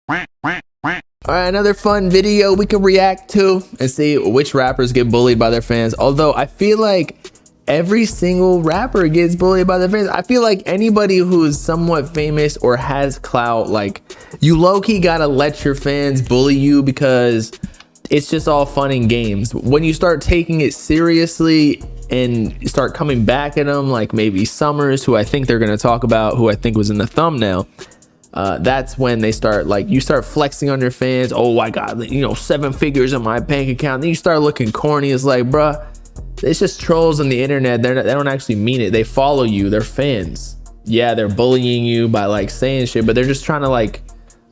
All right, another fun video we can react to and see which rappers get bullied by their fans. Although I feel like every single rapper gets bullied by their fans. I feel like anybody who's somewhat famous or has clout, like, you low-key gotta let your fans bully you because it's just all fun and games. When you start taking it seriously and you start coming back at them, like maybe Summers, who I think they're gonna talk about, who I think was in the thumbnail, that's when they start, like, you start flexing on your fans. Oh, I got, 7 figures in my bank account. Then you start looking corny. It's like, bruh, it's just trolls on the internet. They don't actually mean it. They follow you. They're fans. Yeah, they're bullying you by like saying shit, but they're just trying to, like,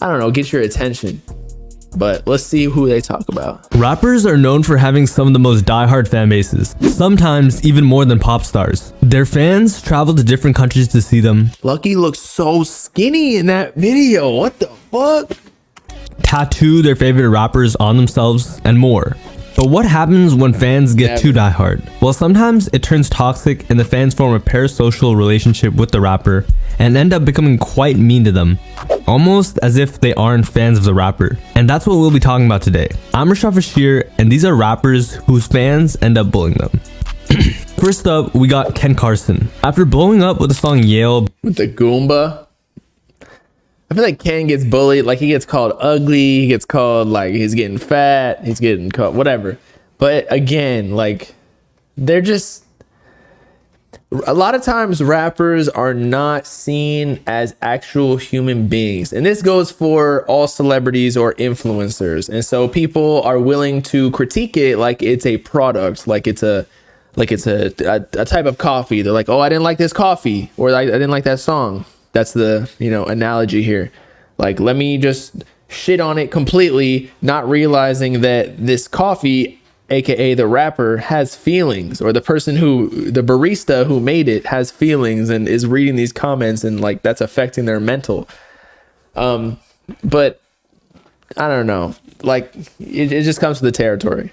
I don't know, get your attention. But let's see who they talk about. Rappers are known for having some of the most diehard fan bases, sometimes even more than pop stars. Their fans travel to different countries to see them. Lucky looks so skinny in that video. What the fuck? Tattoo their favorite rappers on themselves, and more. But what happens when fans get too diehard? Well, sometimes it turns toxic and the fans form a parasocial relationship with the rapper and end up becoming quite mean to them, almost as if they aren't fans of the rapper. And that's what we'll be talking about today. I'm Rashad Fashir, and these are rappers whose fans end up bullying them. First up, we got Ken Carson. After blowing up with the song Yale with the Goomba, I feel like Ken gets bullied. Like, he gets called ugly. He gets called, like, he's getting fat. He's getting called whatever. But again, like, they're just, a lot of times rappers are not seen as actual human beings. And this goes for all celebrities or influencers. And so people are willing to critique it like it's a product, like it's a type of coffee. They're like, oh, I didn't like this coffee, or I didn't like that song. That's the, analogy here. Like, let me just shit on it completely, not realizing that this coffee, aka the rapper, has feelings, or the barista who made it has feelings and is reading these comments, and like that's affecting their mental. But I don't know. Like, it just comes to the territory.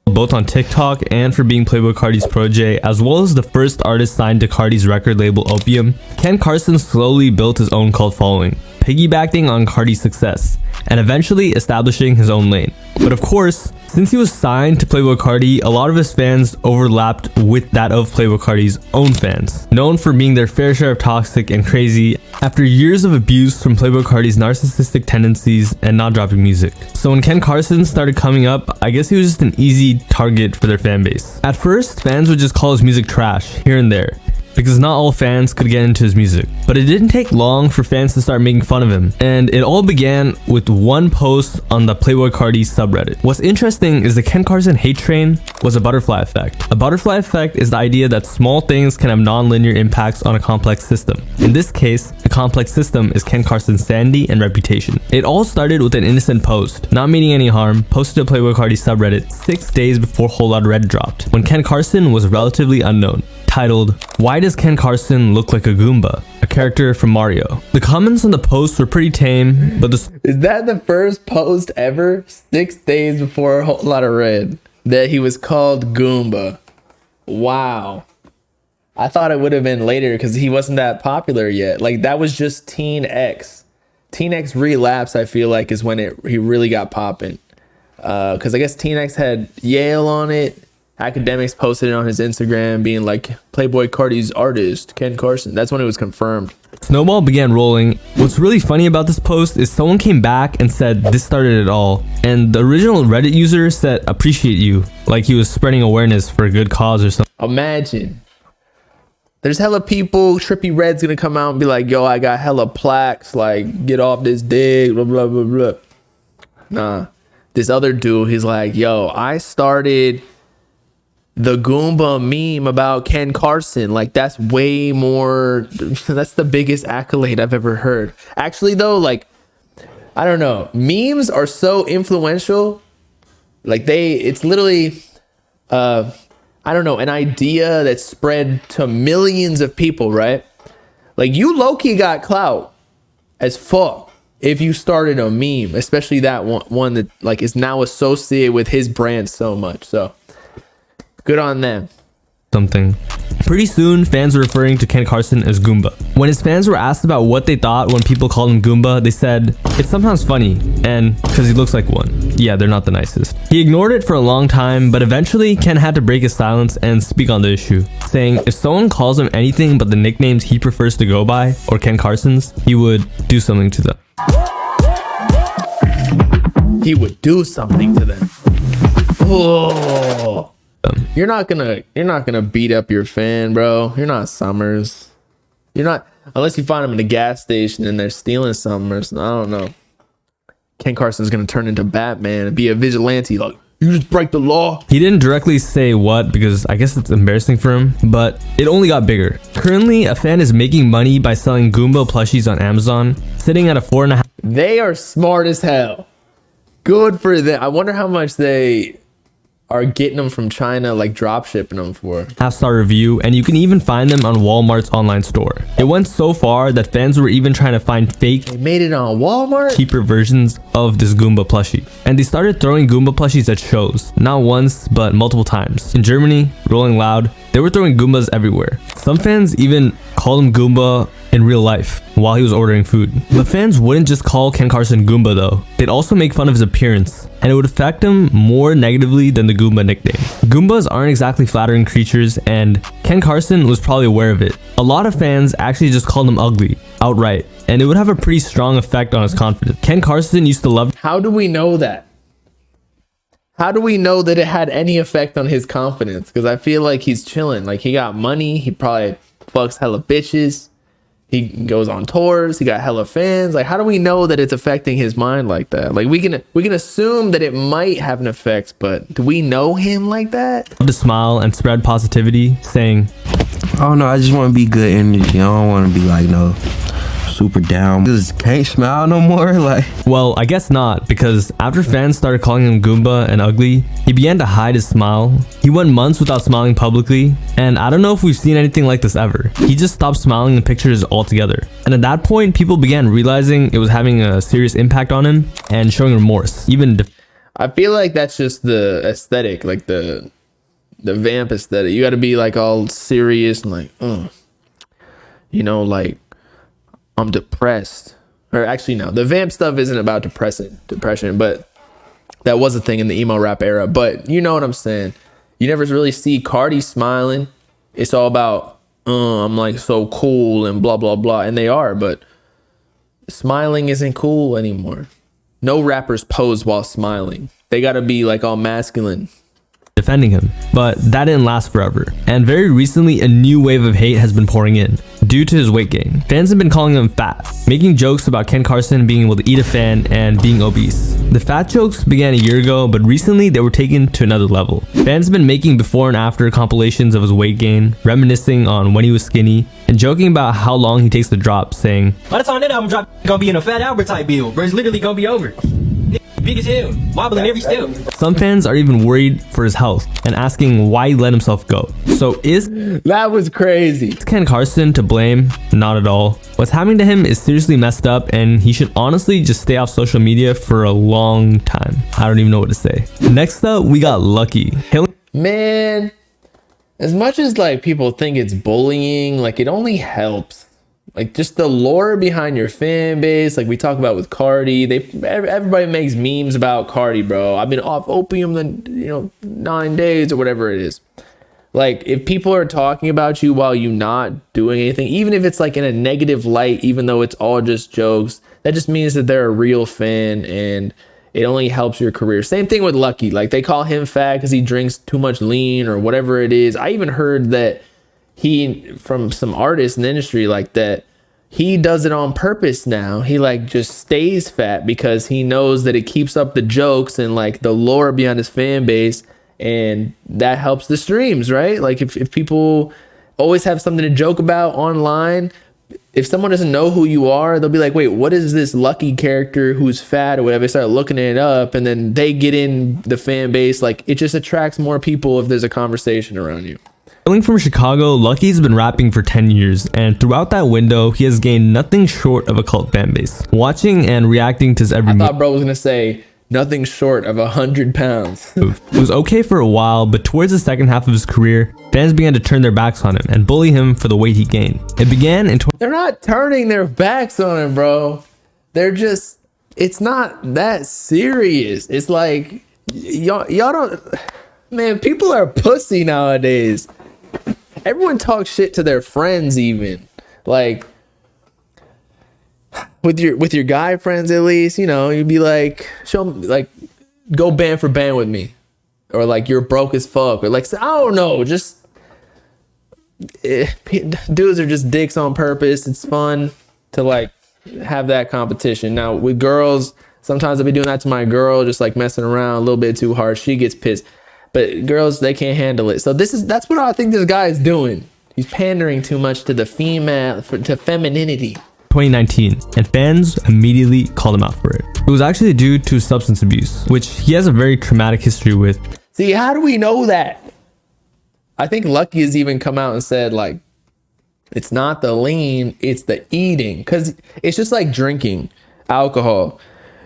Both on TikTok and for being Playboi Carti's protege, as well as the first artist signed to Carti's record label Opium, Ken Carson slowly built his own cult following, piggybacking on Carti's success, and eventually establishing his own lane. But of course, since he was signed to Playboi Carti, a lot of his fans overlapped with that of Playboi Carti's own fans, known for being their fair share of toxic and crazy after years of abuse from Playboi Carti's narcissistic tendencies and not dropping music. So when Ken Carson started coming up, I guess he was just an easy target for their fan base. At first, fans would just call his music trash here and there, because not all fans could get into his music. But it didn't take long for fans to start making fun of him, and it all began with one post on the Playboi Carti subreddit. What's interesting is the Ken Carson hate train was a butterfly effect. A butterfly effect is the idea that small things can have non-linear impacts on a complex system. In this case, the complex system is Ken Carson's sanity and reputation. It all started with an innocent post, not meaning any harm, posted to Playboi Carti subreddit 6 days before Whole Lotta Red dropped, when Ken Carson was relatively unknown, titled, "Why does Ken Carson look like a Goomba? A character from Mario." The comments on the post were pretty tame, but is that the first post ever, 6 days before a Whole Lotta Red, that he was called Goomba? Wow. I thought it would have been later because he wasn't that popular yet. Like, that was just Teen X. Teen X Relapse, I feel like, is when he really got popping. Because I guess Teen X had Yale on it. Academics posted it on his Instagram being like, Playboi Carti's artist, Ken Carson. That's when it was confirmed. Snowball began rolling. What's really funny about this post is someone came back and said this started it all. And the original Reddit user said, "Appreciate you," like he was spreading awareness for a good cause or something. Imagine. There's hella people, Trippie Red's gonna come out and be like, yo, I got hella plaques, like, get off this dick, blah, blah, blah, blah. Nah. This other dude, he's like, yo, I started the Goomba meme about Ken Carson. Like, that's way more, that's the biggest accolade I've ever heard. Actually though, like, I don't know, memes are so influential. Like, it's literally I don't know, an idea that's spread to millions of people, right? Like, you low-key got clout as fuck if you started a meme, especially that one that like is now associated with his brand so much. So good on them. Something. Pretty soon, fans were referring to Ken Carson as Goomba. When his fans were asked about what they thought when people called him Goomba, they said, "It's sometimes funny, and because he looks like one." Yeah, they're not the nicest. He ignored it for a long time, but eventually Ken had to break his silence and speak on the issue, saying if someone calls him anything but the nicknames he prefers to go by, or Ken Carson's, he would do something to them. He would do something to them. Oh. You're not gonna beat up your fan, bro. You're not Summers. You're not, unless you find them in a gas station and they're stealing something or something. I don't know. Ken Carson's gonna turn into Batman and be a vigilante. Like, you just break the law. He didn't directly say what because I guess it's embarrassing for him, but it only got bigger. Currently, a fan is making money by selling Goomba plushies on Amazon, sitting at a 4.5. They are smart as hell. Good for them. I wonder how much they are getting them from China, like drop shipping them for. 5-star review, and you can even find them on Walmart's online store. It went so far that fans were even trying to find fake, They made it on Walmart? cheaper versions of this Goomba plushie. And they started throwing Goomba plushies at shows, not once, but multiple times. In Germany, Rolling Loud, they were throwing Goombas everywhere. Some fans even called him Goomba in real life while he was ordering food. But fans wouldn't just call Ken Carson Goomba though. They'd also make fun of his appearance, and it would affect him more negatively than the Goomba nickname. Goombas aren't exactly flattering creatures, and Ken Carson was probably aware of it. A lot of fans actually just called him ugly, outright, and it would have a pretty strong effect on his confidence. Ken Carson used to love. How do we know that? How do we know that it had any effect on his confidence? Because I feel like he's chilling. Like, he got money. He probably fucks hella bitches. He goes on tours. He got hella fans. Like, how do we know that it's affecting his mind like that? Like, we can assume that it might have an effect, but do we know him like that? To smile and spread positivity, saying, I don't know, I just want to be good energy. I don't want to be like no super down. Just can't smile no more. Like, well, I guess not, because after fans started calling him Goomba and ugly, he began to hide his smile. He went months without smiling publicly, and I don't know if we've seen anything like this ever. He just stopped smiling in pictures altogether. And at that point, people began realizing it was having a serious impact on him and showing remorse. I feel like that's just the aesthetic, like the vamp aesthetic. You got to be like all serious and like, you know, like, I'm depressed. Or actually, no, the vamp stuff isn't about depression, but that was a thing in the emo rap era. But you know what I'm saying? You never really see Cardi smiling. It's all about, I'm like so cool and blah, blah, blah. And they are, but smiling isn't cool anymore. No rappers pose while smiling. They got to be like all masculine. Defending him, but that didn't last forever, and very recently a new wave of hate has been pouring in due to his weight gain. Fans have been calling him fat, making jokes about Ken Carson being able to eat a fan and being obese. The fat jokes began a year ago, but recently they were taken to another level. Fans have been making before and after compilations of his weight gain, reminiscing on when he was skinny, and joking about how long he takes to drop, saying, by the time that album drop, gonna be in a Fat Albert type bill, bro. It's literally gonna be over. Big as hell, wobbling every step. Some fans are even worried for his health and asking why he let himself go. So that was crazy. Is Ken Carson to blame? Not at all. What's happening to him is seriously messed up, and he should honestly just stay off social media for a long time. I don't even know what to say. Next up, we got Lucky. Man, as much as like people think it's bullying, like it only helps. Like just the lore behind your fan base, like we talk about with Cardi. Everybody makes memes about Cardi, bro. I've been off opium in 9 days or whatever it is. Like if people are talking about you while you're not doing anything, even if it's like in a negative light, even though it's all just jokes, that just means that they're a real fan and it only helps your career. Same thing with Lucky. Like they call him fat because he drinks too much lean or whatever it is. I even heard that from some artists in the industry like that, he does it on purpose now. He like just stays fat because he knows that it keeps up the jokes and like the lore beyond his fan base, and that helps the streams, right? Like if people always have something to joke about online, if someone doesn't know who you are, they'll be like, wait, what is this Lucky character who's fat or whatever? They start looking it up and then they get in the fan base. Like it just attracts more people if there's a conversation around you. Hailing from Chicago, Lucky's been rapping for 10 years, and throughout that window, he has gained nothing short of a cult fan base, watching and reacting to his every move. I thought bro was gonna say nothing short of 100 pounds. It was okay for a while, but towards the second half of his career, fans began to turn their backs on him and bully him for the weight he gained. It began in They're not turning their backs on him, bro. They're just, it's not that serious. It's like, y'all don't, man, people are pussy nowadays. Everyone talks shit to their friends even. Like, with your guy friends at least, you know, you'd be like, show me, like, go band for band with me. Or like, you're broke as fuck. Or like, I don't know, just, dudes are just dicks on purpose. It's fun to like have that competition. Now with girls, sometimes I'll be doing that to my girl, just like messing around a little bit too hard. She gets pissed, but girls, they can't handle it. So that's what I think this guy is doing. He's pandering too much to the female, to femininity. 2019, and fans immediately called him out for it. It was actually due to substance abuse, which he has a very traumatic history with. See, how do we know that? I think Lucky has even come out and said, like, it's not the lean, it's the eating. Because it's just like drinking alcohol.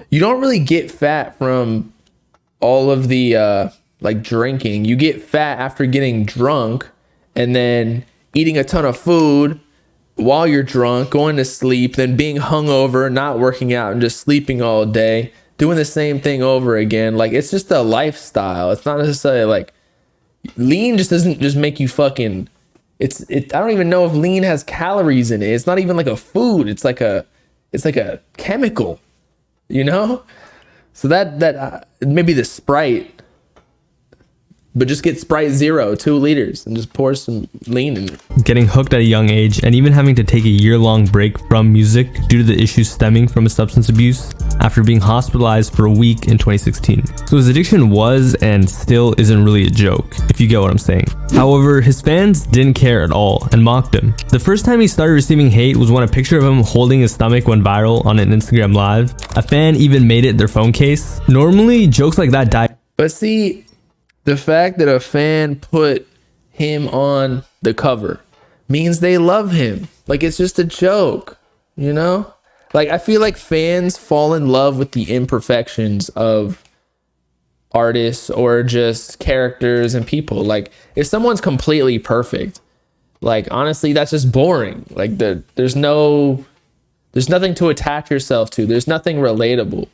You don't really get fat from all of the, like, drinking. You get fat after getting drunk and then eating a ton of food while you're drunk, going to sleep, then being hungover, not working out, and just sleeping all day, doing the same thing over again. Like, it's just a lifestyle. It's not necessarily like lean just doesn't just make you fucking. I don't even know if lean has calories in it. It's not even like a food. It's like a chemical, you know. So that maybe the Sprite. But just get Sprite Zero, 2 liters, and just pour some lean in it. Getting hooked at a young age and even having to take a year-long break from music due to the issues stemming from his substance abuse after being hospitalized for a week in 2016. So his addiction was and still isn't really a joke, if you get what I'm saying. However, his fans didn't care at all and mocked him. The first time he started receiving hate was when a picture of him holding his stomach went viral on an Instagram live. A fan even made it their phone case. Normally, jokes like that die. But see, the fact that a fan put him on the cover means they love him. Like, it's just a joke, you know? Like, I feel like fans fall in love with the imperfections of artists or just characters and people. Like, if someone's completely perfect, like, honestly, that's just boring. Like, there's nothing to attach yourself to. There's nothing relatable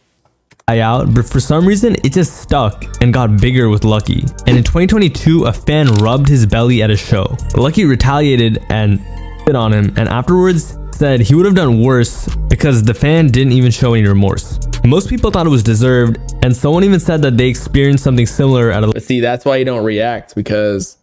out, but for some reason it just stuck and got bigger with Lucky. And in 2022, a fan rubbed his belly at a show. Lucky retaliated and spit on him, and afterwards said he would have done worse because the fan didn't even show any remorse. Most people thought it was deserved, and someone even said that they experienced something similar at a. But see, that's why you don't react, because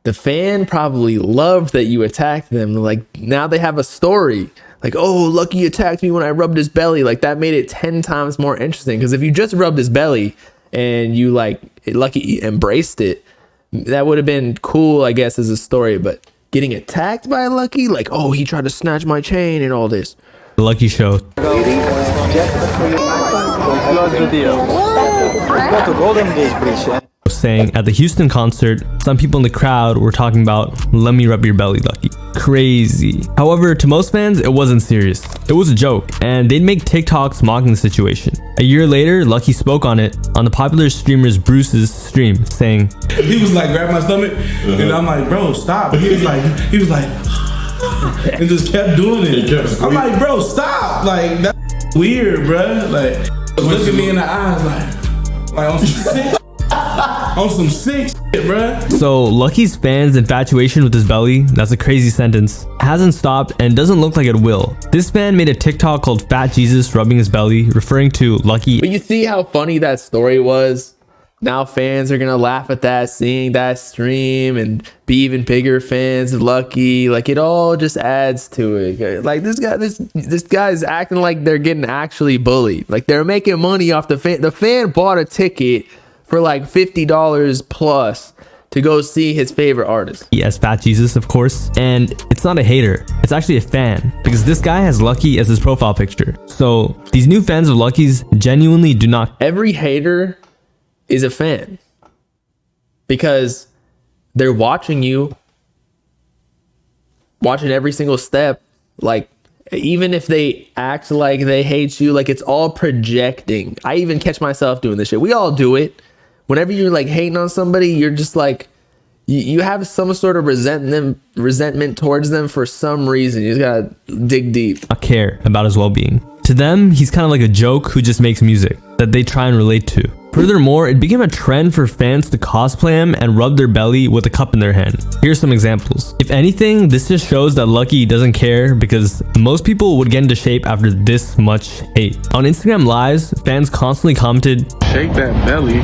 the fan probably loved that you attacked them. Like, now they have a story. Like, oh, Lucky attacked me when I rubbed his belly. Like, that made it 10 times more interesting. Because if you just rubbed his belly and you, like, Lucky embraced it, that would have been cool, I guess, as a story. But getting attacked by Lucky, like, oh, he tried to snatch my chain and all this. The Lucky Show. Saying at the Houston concert, some people in the crowd were talking about, let me rub your belly, Lucky. Crazy. However, to most fans, it wasn't serious. It was a joke, and they'd make TikToks mocking the situation. A year later, Lucky spoke on it on the popular streamer's Bruce's stream, saying, he was like, grab my stomach, and I'm like, bro, stop. And he was like, and just kept doing it. I'm like, bro, stop. Like, that's weird, bro. Like, look at me in the eyes, like on some sick. On some sick shit, bruh. So Lucky's fans' infatuation with his belly, that's a crazy sentence, hasn't stopped and doesn't look like it will. This fan made a TikTok called Fat Jesus rubbing his belly, referring to Lucky. But you see how funny that story was? Now fans are gonna laugh at that, seeing that stream, and be even bigger fans of Lucky. Like, it all just adds to it. Like, this guy's acting like they're getting actually bullied. Like, they're making money off the fan. The fan bought a ticket for like $50 plus to go see his favorite artist. Yes, Fat Jesus, of course. And it's not a hater, it's actually a fan, because this guy has Lucky as his profile picture. So these new fans of Lucky's genuinely do not. Every hater is a fan, because they're watching you, watching every single step. Like, even if they act like they hate you, like it's all projecting. I even catch myself doing this shit. We all do it. Whenever you're like hating on somebody, you're just like, you have some sort of resentment towards them for some reason. You just gotta dig deep. Not care about his well-being. To them, he's kind of like a joke who just makes music that they try and relate to. Furthermore, it became a trend for fans to cosplay him and rub their belly with a cup in their hand. Here's some examples. If anything, this just shows that Lucky doesn't care, because most people would get into shape after this much hate. On Instagram Lives, fans constantly commented, Shake that belly.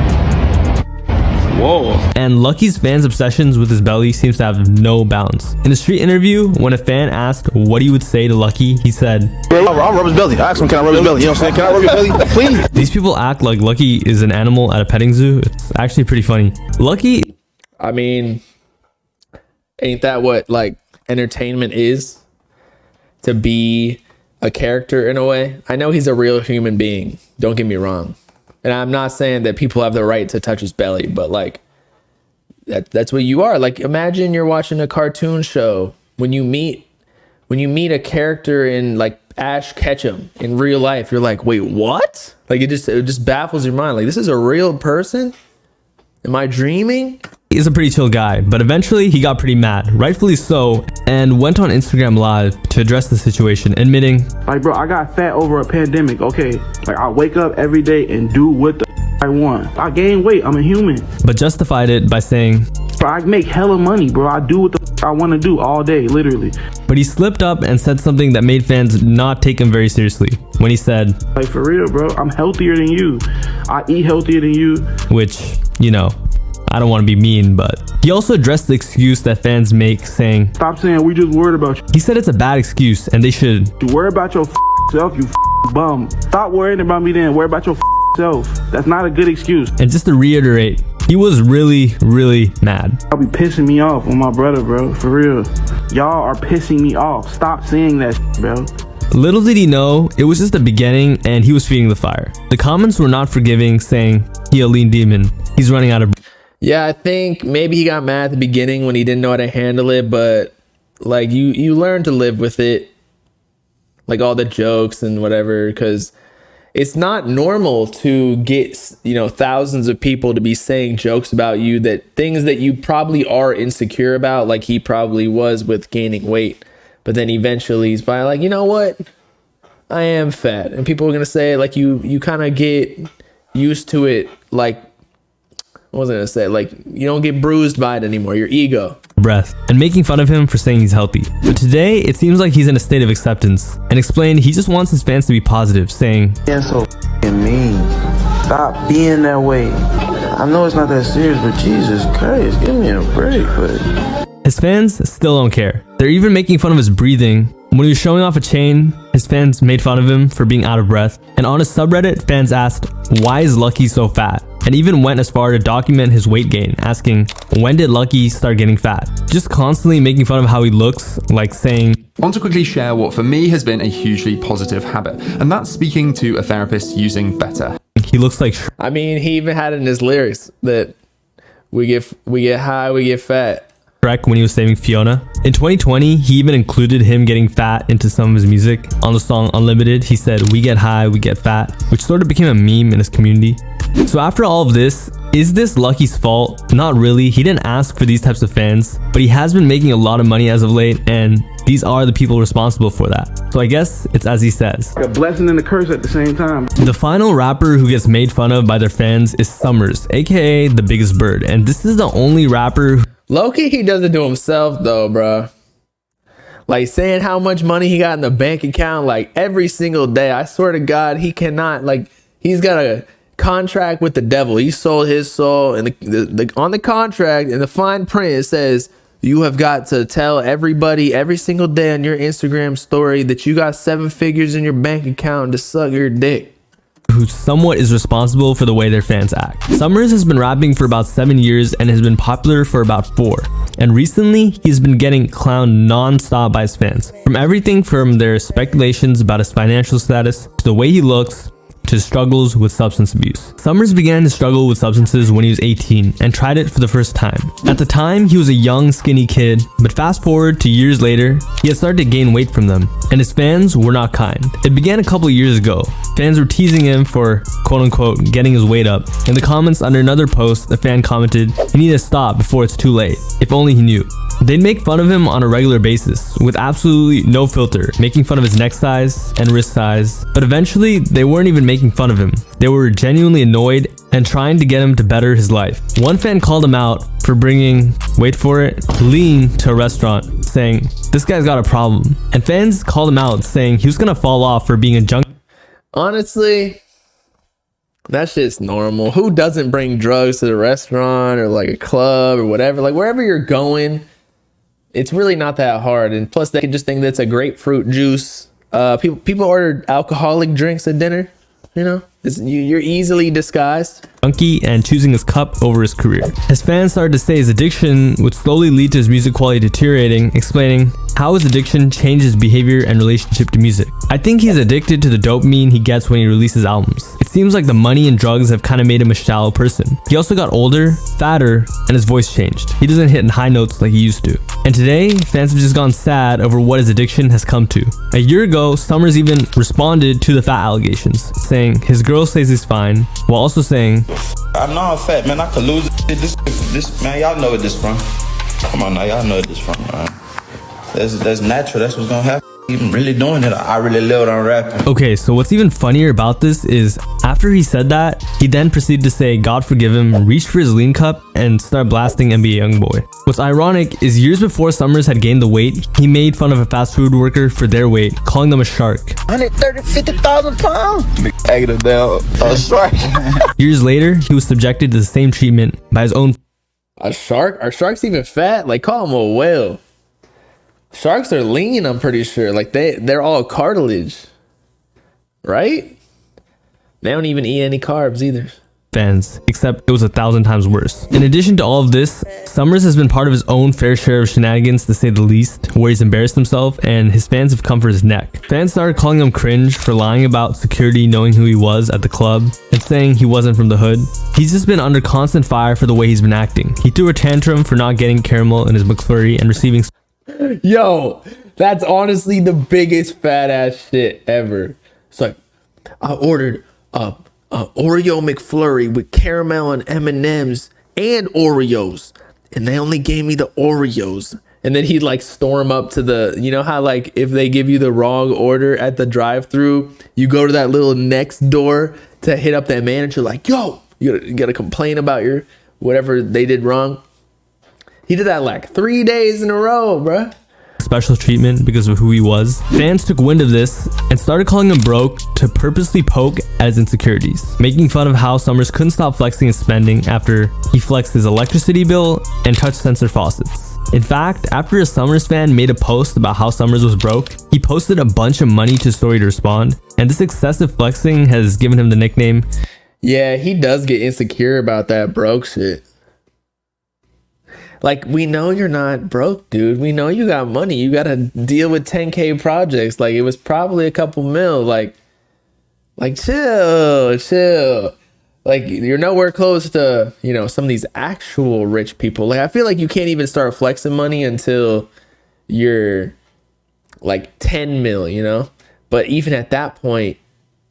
Whoa. and Lucky's fans' obsessions with his belly seems to have no bounds. In a street interview, when a fan asked what he would say to Lucky, he said, I'll rub his belly. I asked him, can I rub his belly? You know what I'm saying? Can I rub your belly? Please. these people act like Lucky is an animal at a petting zoo. It's actually pretty funny. Lucky, I mean, ain't that what like entertainment is? To be a character in a way. I know he's a real human being. Don't get me wrong. And I'm not saying that people have the right to touch his belly, but like that's what you are. Like imagine you're watching a cartoon show when you meet a character in like Ash Ketchum in real life, you're like, wait, what? Like it just baffles your mind. Like this is a real person? Am I dreaming? is a pretty chill guy, but eventually he got pretty mad, rightfully so, and went on Instagram Live to address the situation, admitting, like, bro, I got fat over a pandemic, okay? Like, I wake up every day and do what the I want. I gain weight, I'm a human. but justified it by saying, Bro, I make hella money, bro. I do what the I want to do all day, literally. but he slipped up and said something that made fans not take him very seriously when he said, Like, for real, bro, I'm healthier than you. I eat healthier than you. which, you know, I don't want to be mean, but he also addressed the excuse that fans make, saying, Stop saying we just worried about you. he said it's a bad excuse and they should. You worry about your self, you bum. Stop worrying about me then. Worry about your self. That's not a good excuse. And just to reiterate, he was really, really mad. Y'all be pissing me off on my brother, bro. For real. Y'all are pissing me off. Stop saying that, bro. Little did he know, it was just the beginning and he was feeding the fire. The comments were not forgiving, saying, he a lean demon. He's running out of... Yeah, I think maybe he got mad at the beginning when he didn't know how to handle it, but like you learn to live with it, like all the jokes and whatever, because it's not normal to get, you know, thousands of people to be saying jokes about you, that things that you probably are insecure about, like he probably was with gaining weight, but then eventually he's probably like, you know what, I am fat, and people are gonna say, like, you kind of get used to it, like, what was I gonna say? Like, you don't get bruised by it anymore. Your ego. breath, and making fun of him for saying he's healthy. But today, it seems like he's in a state of acceptance, and explained he just wants his fans to be positive, saying, Being so f***ing mean. Stop being that way. I know it's not that serious, but Jesus Christ, give me a break. But his fans still don't care. They're even making fun of his breathing. When he was showing off a chain, his fans made fun of him for being out of breath. And on his subreddit, fans asked, why is Lucky so fat? And even went as far to document his weight gain, asking, when did Lucky start getting fat? Just constantly making fun of how he looks, like saying, I want to quickly share what for me has been a hugely positive habit, and that's speaking to a therapist using Better. he looks like I mean, he even had it in his lyrics that we get high, we get fat. Shrek when he was saving Fiona. In 2020, he even included him getting fat into some of his music. On the song Unlimited, he said, we get high, we get fat, which sort of became a meme in his community. So after all of this, is this Lucky's fault? Not really. He didn't ask for these types of fans, but he has been making a lot of money as of late, and these are the people responsible for that. So I guess it's as he says. A blessing and a curse at the same time. The final rapper who gets made fun of by their fans is Summers, aka the biggest bird, and this is the only rapper Low-key, he does it to himself though, bro. Like saying how much money he got in the bank account, like every single day. I swear to God, he cannot, like, he's got a contract with the devil. He sold his soul, and on the contract, in the fine print, it says, you have got to tell everybody every single day on your Instagram story that you got 7 figures in your bank account to suck your dick. who somewhat is responsible for the way their fans act. Summers has been rapping for about 7 years and has been popular for about 4. And recently, he's been getting clowned non-stop by his fans. From everything from their speculations about his financial status to the way he looks, to his struggles with substance abuse. Summers began to struggle with substances when he was 18 and tried it for the first time. At the time, he was a young, skinny kid, but fast forward to years later, he had started to gain weight from them, and his fans were not kind. It began a couple years ago. Fans were teasing him for quote-unquote getting his weight up. In the comments under another post, a fan commented, "You need to stop before it's too late. If only he knew." They'd make fun of him on a regular basis, with absolutely no filter, making fun of his neck size and wrist size. But eventually, they weren't even making fun of him. They were genuinely annoyed and trying to get him to better his life. One fan called him out for bringing, wait for it, lean to a restaurant, saying, "This guy's got a problem." And fans called him out, saying he was gonna fall off for being a junkie. Honestly, that shit's normal. Who doesn't bring drugs to the restaurant or like a club or whatever? Like wherever you're going, it's really not that hard. And plus they can just think that's a grapefruit juice. People order alcoholic drinks at dinner, you know? You're easily disguised. Junkie and choosing his cup over his career. His fans started to say his addiction would slowly lead to his music quality deteriorating, explaining how his addiction changed his behavior and relationship to music. "I think he's addicted to the dopamine he gets when he releases albums. It seems like the money and drugs have kind of made him a shallow person. He also got older, fatter, and his voice changed. He doesn't hit in high notes like he used to." And today, fans have just gone sad over what his addiction has come to. A year ago, Summers even responded to the fat allegations, saying his girl says he's fine, while also saying, "I know I'm fat, man. I could lose it. This man, y'all know where this from. Come on now, y'all know where this from, man. That's natural. That's what's gonna happen. Even really doing it, I really lived on rapping." Okay, so what's even funnier about this is after he said that, he then proceeded to say God forgive him, reached for his lean cup, and start blasting NBA Youngboy. What's ironic is years before Summers had gained the weight, he made fun of a fast food worker for their weight, calling them a shark. 50,000 pounds. Egging them down. Shark. Years later, he was subjected to the same treatment by his own. A shark? Are sharks even fat? Like call them a whale. Sharks are lean, I'm pretty sure. Like they're all cartilage, right? They don't even eat any carbs either. Fans, except it was 1,000 times worse. In addition to all of this, Summers has been part of his own fair share of shenanigans, to say the least, where he's embarrassed himself and his fans have come for his neck. Fans started calling him cringe for lying about security knowing who he was at the club and saying he wasn't from the hood. He's just been under constant fire for the way he's been acting. He threw a tantrum for not getting caramel in his McFlurry and receiving. Yo, that's honestly the biggest fat ass shit ever. It's like, I ordered a Oreo McFlurry with caramel and M&Ms and Oreos, and they only gave me the Oreos. And then he'd like storm up to the, you know how like if they give you the wrong order at the drive-thru, you go to that little next door to hit up that manager like, yo, you gotta complain about your whatever they did wrong. He did that like 3 days in a row, bruh. Special treatment because of who he was. Fans took wind of this and started calling him broke to purposely poke at his insecurities, making fun of how Summers couldn't stop flexing his spending after he flexed his electricity bill and touch sensor faucets. In fact, after a Summers fan made a post about how Summers was broke, he posted a bunch of money to his story to respond, and this excessive flexing has given him the nickname. Yeah, he does get insecure about that broke shit. Like, we know you're not broke, dude. We know you got money. You got to deal with 10K projects. Like, it was probably a couple mil. Like chill. Like, you're nowhere close to, you know, some of these actual rich people. Like, I feel like you can't even start flexing money until you're like 10 mil, you know? But even at that point,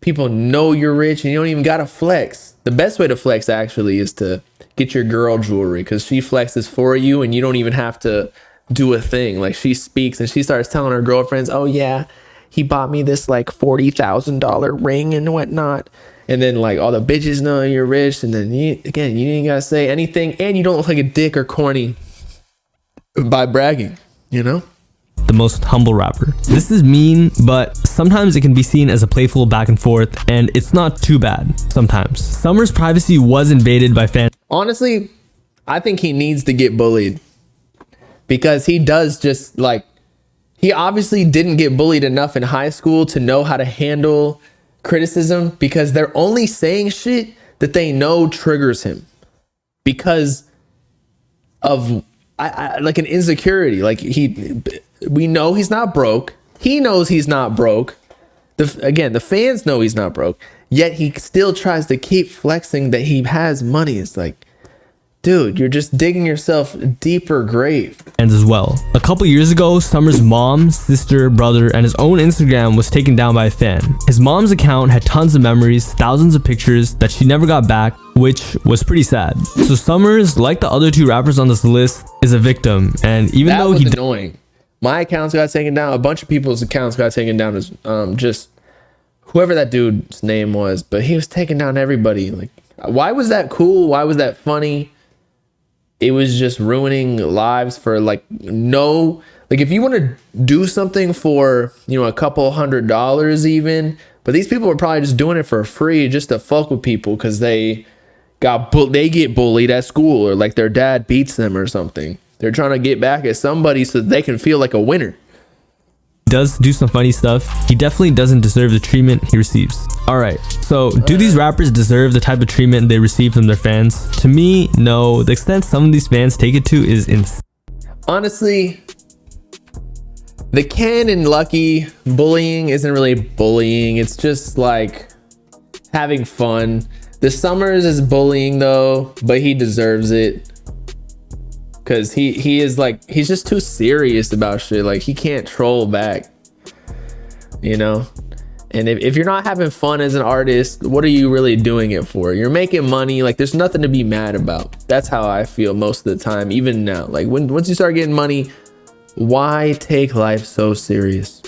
people know you're rich and you don't even got to flex. The best way to flex actually is to get your girl jewelry, because she flexes for you and you don't even have to do a thing. Like, she speaks and she starts telling her girlfriends, oh yeah, he bought me this like $40,000 ring and whatnot. And then like all the bitches know you're rich, and then you ain't gotta say anything, and you don't look like a dick or corny by bragging, you know? The most humble rapper. This is mean, but sometimes it can be seen as a playful back and forth, and it's not too bad sometimes. Summers' privacy was invaded by fans. Honestly, I think he needs to get bullied, because he does just like, he obviously didn't get bullied enough in high school to know how to handle criticism, because they're only saying shit that they know triggers him because of like an insecurity. Like, we know he's not broke. He knows he's not broke. The fans know he's not broke. yet he still tries to keep flexing that he has money. It's like, dude, you're just digging yourself a deeper grave. And as well, a couple years ago, Summer's mom, sister, brother, and his own Instagram was taken down by a fan. His mom's account had tons of memories, thousands of pictures that she never got back, which was pretty sad. So Summers, like the other 2 rappers on this list, is a victim. And even though he annoying, my accounts got taken down. A bunch of people's accounts got taken down as just whoever that dude's name was, but he was taking down everybody. Like, why was that cool? Why was that funny? It was just ruining lives for like if you want to do something for, you know, a couple $100 even, but these people are probably just doing it for free just to fuck with people because they get bullied at school, or like their dad beats them or something. They're trying to get back at somebody so that they can feel like a winner. Does do some funny stuff. He definitely doesn't deserve the treatment he receives. Alright, so do these rappers deserve the type of treatment they receive from their fans? To me, no. The extent some of these fans take it to is insane. Honestly, the Ken and Lucky bullying isn't really bullying. It's just like having fun. The Summers is bullying though, but he deserves it. Cause he is like, he's just too serious about shit. Like he can't troll back, you know? And if you're not having fun as an artist, what are you really doing it for? You're making money. Like there's nothing to be mad about. That's how I feel most of the time, even now. Like once you start getting money, why take life so serious?